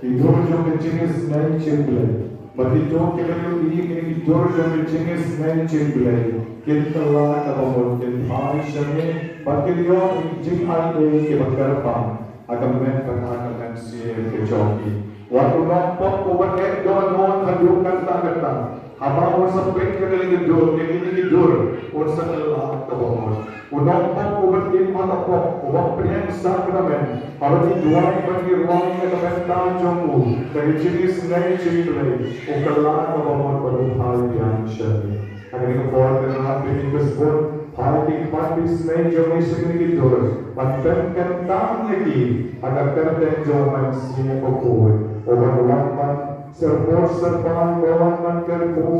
Tidur jong Jingisynei jingblei. Bagi jong Kyrkhu ini tidur jong Jingisynei jingblei. Kita lah kabur kita hari ini bagi dia Jingisynei kita berkembang. Akan mengenai siapa kejoki. Waktu nampak kuat don hadirkan tangan. Apa orang berpikir tidur, ini tidur. Orang setelah kabur. Nampak kuat ini mata pok. Orang priang sakramen. Kalau dijual bagi ruang yang kebetulan jombu dari Jingisynei jingblei. Ukalah kabur berhal yang syar'i. Agar keluar dengan hati tersebut. Hari Jingisynei jong tidur. Mantenkan tang lagi agar terden jong manusia kuat. Orang serban bawan Kyrkhu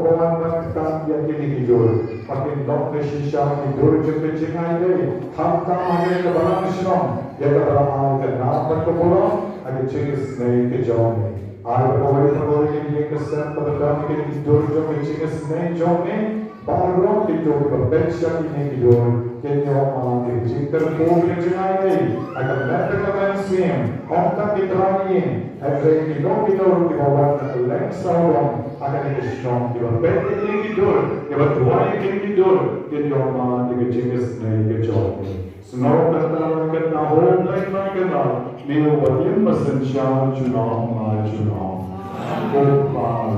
bawan tak yang kini tidur. Makin dokter sisa tidur jemput Jingisynei. Hamka mana kebalang senang. Dia kebalang kenapa kebalang? Ada Jingisynei kejong. Ada pegawai yang kesan pada kami tidur jom Jingisynei jong ni. Baru tidur berbeza ini tidur. Kenyang di Kyrkhu Jingisynei akan mendatangkan siang. Kontak diterangin. Ada yang tidur di bawah leng saudong akan disenang di bawah ini tidur. Di bawah ini tidur. Kenyang di Jingisynei kejong. Senang datang kenal lain kenal. Dia wajib mesensyal junang. Opa.